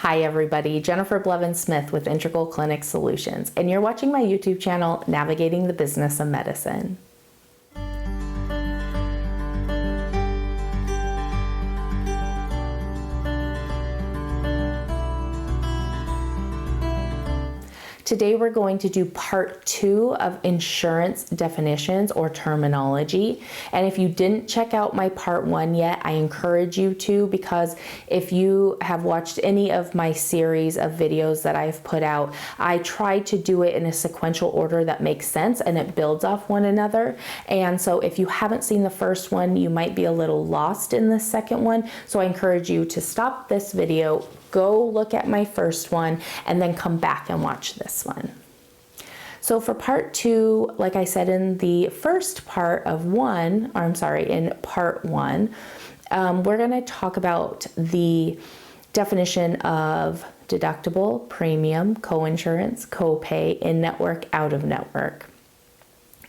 Hi everybody, Jennifer Blevins-Smith with Integral Clinic Solutions, and you're watching my YouTube channel, Navigating the Business of Medicine. Today we're going to do part 2 of insurance definitions or terminology. And if you didn't check out my part 1 yet, I encourage you to, because if you have watched any of my series of videos that I've put out, I try to do it in a sequential order that makes sense and it builds off one another. And so if you haven't seen the first one, you might be a little lost in the second one. So I encourage you to stop this video, go look at my first one, and then come back and watch this one. So for part 2, like I said in the first part of in part 1, we're going to talk about the definition of deductible, premium, coinsurance, copay, in-network, out-of-network.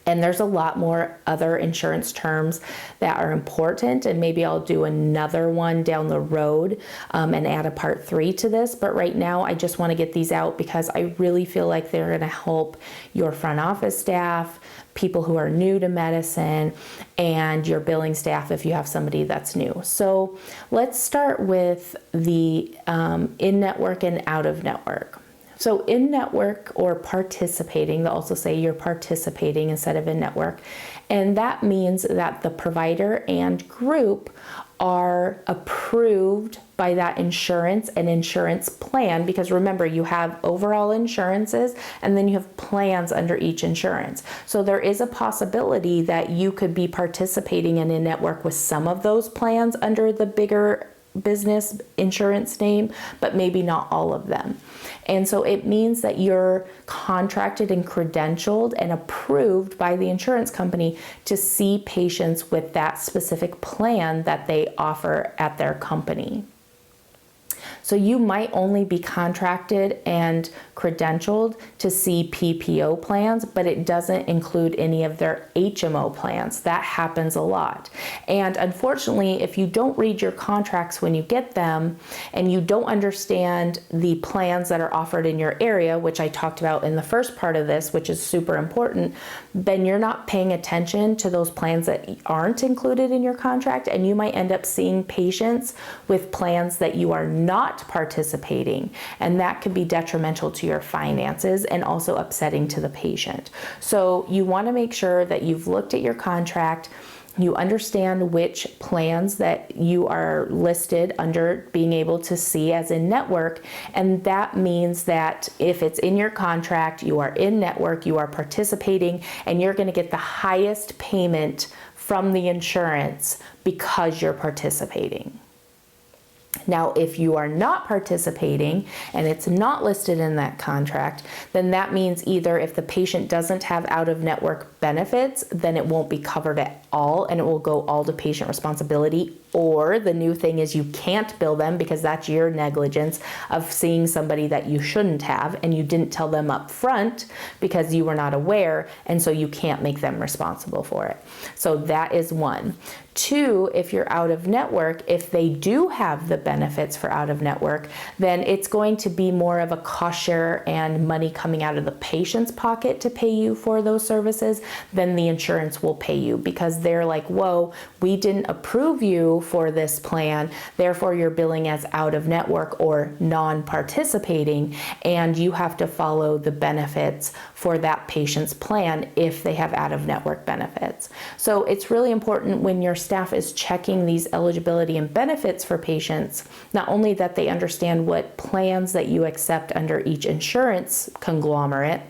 And there's a lot more other insurance terms that are important, and maybe I'll do another one down the road and add a part 3 to this. But right now I just want to get these out because I really feel like they're going to help your front office staff, people who are new to medicine, and your billing staff if you have somebody that's new. So let's start with the in-network and out-of-network. So in-network or participating, they'll also say you're participating instead of in-network. And that means that the provider and group are approved by that insurance and insurance plan, because remember, you have overall insurances and then you have plans under each insurance. So there is a possibility that you could be participating in network with some of those plans under the bigger business insurance name, but maybe not all of them. And so it means that you're contracted and credentialed and approved by the insurance company to see patients with that specific plan that they offer at their company. So you might only be contracted and credentialed to see PPO plans, but it doesn't include any of their HMO plans. That happens a lot. And unfortunately, if you don't read your contracts when you get them, and you don't understand the plans that are offered in your area, which I talked about in the first part of this, which is super important, then you're not paying attention to those plans that aren't included in your contract, and you might end up seeing patients with plans that you are not participating, and that could be detrimental to your finances and also upsetting to the patient. So you want to make sure that you've looked at your contract, you understand which plans that you are listed under being able to see as in network, and that means that if it's in your contract, you are in network, you are participating, and you're going to get the highest payment from the insurance because you're participating. Now, if you are not participating and it's not listed in that contract, then that means either if the patient doesn't have out-of-network benefits, then it won't be covered at all and it will go all to patient responsibility, or the new thing is you can't bill them because that's your negligence of seeing somebody that you shouldn't have and you didn't tell them up front because you were not aware, and so you can't make them responsible for it. So that is one. 2, if you're out of network, if they do have the benefits for out of network, then it's going to be more of a cost share and money coming out of the patient's pocket to pay you for those services than the insurance will pay you, because they're like, whoa, we didn't approve you for this plan, therefore you're billing as out of network or non-participating, and you have to follow the benefits for that patient's plan if they have out of network benefits. So it's really important when your staff is checking these eligibility and benefits for patients, not only that they understand what plans that you accept under each insurance conglomerate,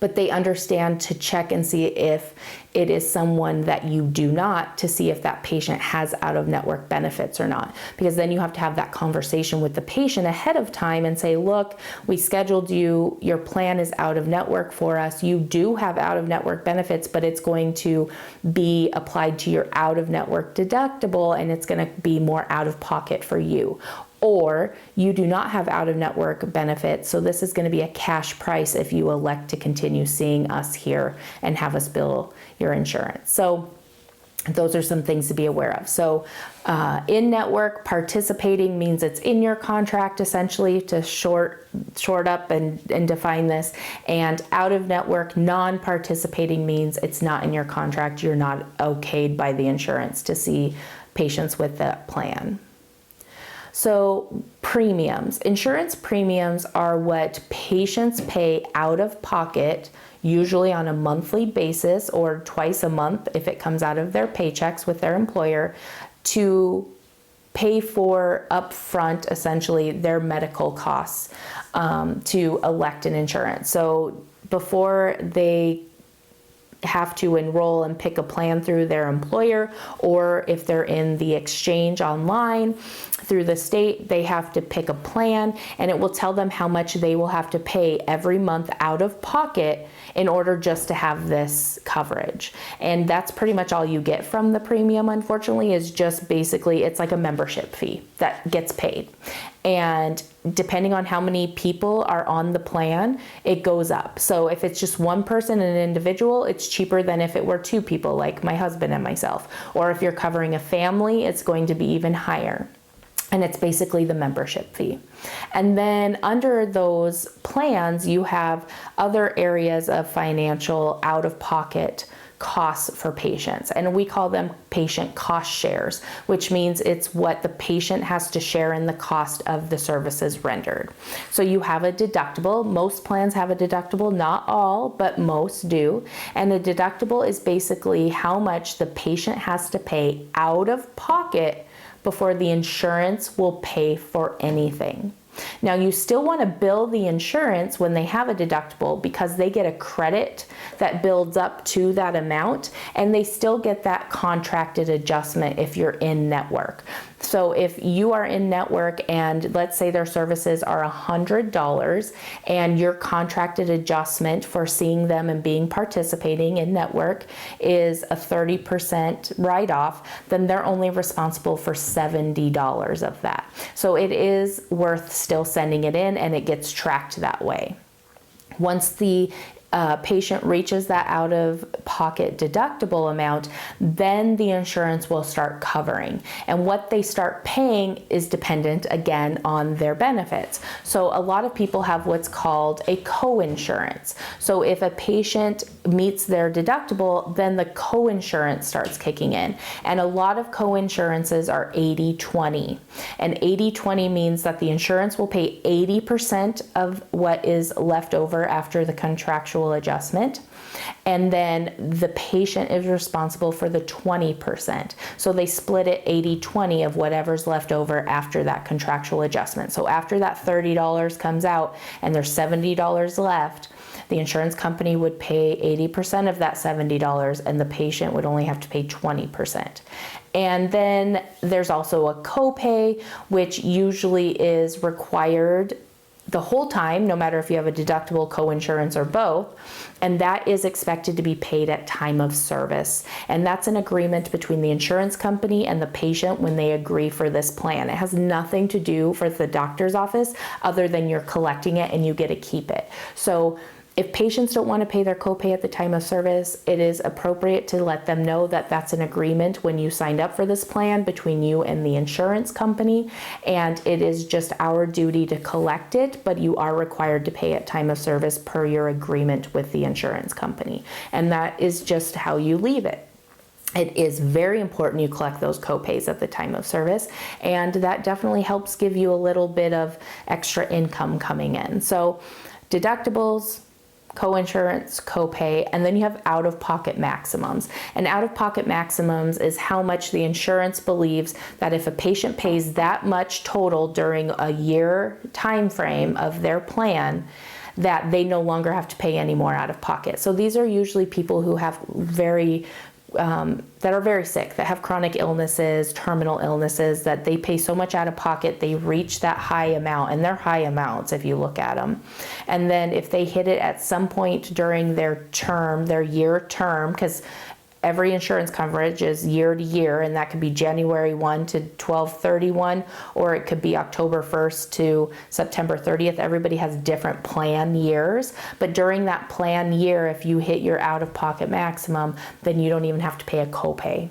but they understand to check and see if it is someone that you do not, to see if that patient has out-of-network benefits or not. Because then you have to have that conversation with the patient ahead of time and say, look, we scheduled you, your plan is out-of-network for us, you do have out-of-network benefits, but it's going to be applied to your out-of-network deductible and it's going to be more out-of-pocket for you. Or you do not have out-of-network benefits, so this is going to be a cash price if you elect to continue seeing us here and have us bill your insurance. So Those are some things to be aware of. So in-network participating means it's in your contract, essentially, to short up and define this. And out-of-network non-participating means it's not in your contract. You're not okayed by the insurance to see patients with that plan. So premiums. Insurance premiums are what patients pay out of pocket, usually on a monthly basis or twice a month if it comes out of their paychecks with their employer, to pay for upfront, essentially, their medical costs to elect an insurance. So before they have to enroll and pick a plan through their employer, or if they're in the exchange online through the state, they have to pick a plan, and it will tell them how much they will have to pay every month out of pocket in order just to have this coverage. And that's pretty much all you get from the premium, unfortunately, is just basically, it's like a membership fee that gets paid. And depending on how many people are on the plan, it goes up. So if it's just one person, an individual, it's cheaper than if it were two people, like my husband and myself. Or if you're covering a family, it's going to be even higher. And it's basically the membership fee. And then under those plans, you have other areas of financial out-of-pocket costs for patients. And we call them patient cost shares, which means it's what the patient has to share in the cost of the services rendered. So you have a deductible. Most plans have a deductible, not all, but most do. And a deductible is basically how much the patient has to pay out of pocket before the insurance will pay for anything. Now, you still want to bill the insurance when they have a deductible, because they get a credit that builds up to that amount, and they still get that contracted adjustment if you're in network. So if you are in network and let's say their services are $100 and your contracted adjustment for seeing them and being participating in network is a 30% write-off, then they're only responsible for $70 of that. So it is worth still sending it in, and it gets tracked that way. Once the patient reaches that out-of-pocket deductible amount, then the insurance will start covering. And what they start paying is dependent, again, on their benefits. So a lot of people have what's called a co-insurance. So if a patient meets their deductible, then the co-insurance starts kicking in. And a lot of co-insurances are 80-20. And 80-20 means that the insurance will pay 80% of what is left over after the contractual adjustment, and then the patient is responsible for the 20%. So they split it 80-20 of whatever's left over after that contractual adjustment. So after that $30 comes out and there's $70 left, the insurance company would pay 80% of that $70 and the patient would only have to pay 20%. And then there's also a copay, which usually is required the whole time, no matter if you have a deductible, co-insurance, or both, and that is expected to be paid at time of service. And that's an agreement between the insurance company and the patient when they agree for this plan. It has nothing to do for the doctor's office other than you're collecting it and you get to keep it. So if patients don't want to pay their copay at the time of service, it is appropriate to let them know that that's an agreement when you signed up for this plan between you and the insurance company, and it is just our duty to collect it, but you are required to pay at time of service per your agreement with the insurance company. And that is just how you leave it. It is very important you collect those copays at the time of service, and that definitely helps give you a little bit of extra income coming in. So deductibles, co-insurance, copay, and then you have out-of-pocket maximums. And out-of-pocket maximums is how much the insurance believes that if a patient pays that much total during a year time frame of their plan, that they no longer have to pay any more out of pocket. So these are usually people who have that are very sick, that have chronic illnesses, terminal illnesses, that they pay so much out of pocket, they reach that high amount, and they're high amounts if you look at them. And then if they hit it at some point during their term, their year term, because every insurance coverage is year to year, and that could be January 1 to 12/31, or it could be October 1st to September 30th. Everybody has different plan years, but during that plan year, if you hit your out-of-pocket maximum, then you don't even have to pay a copay.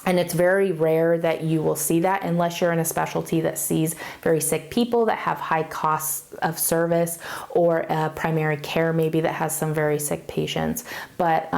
And it's very rare that you will see that unless you're in a specialty that sees very sick people that have high costs of service, or primary care maybe that has some very sick patients. But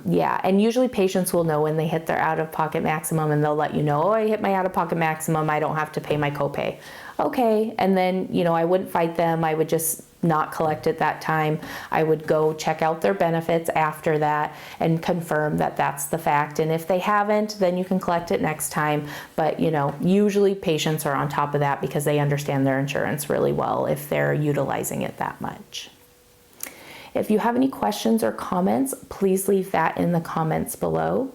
yeah, and usually patients will know when they hit their out-of-pocket maximum, and they'll let you know, oh, I hit my out-of-pocket maximum, I don't have to pay my copay. Okay, and then, you know, I wouldn't fight them. I would just not collect at that time. I would go check out their benefits after that and confirm that that's the fact. And if they haven't, then you can collect it next time. But, you know, usually patients are on top of that because they understand their insurance really well if they're utilizing it that much. If you have any questions or comments, please leave that in the comments below.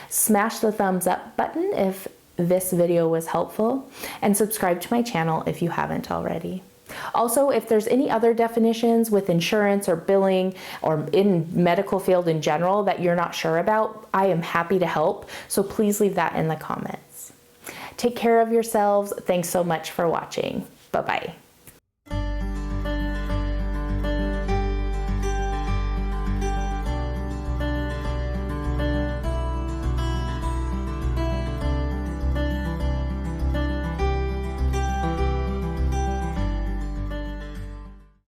Smash the thumbs up button if this video was helpful, and subscribe to my channel if you haven't already. Also, if there's any other definitions with insurance or billing or in medical field in general that you're not sure about, I am happy to help. So please leave that in the comments. Take care of yourselves. Thanks so much for watching. Bye-bye.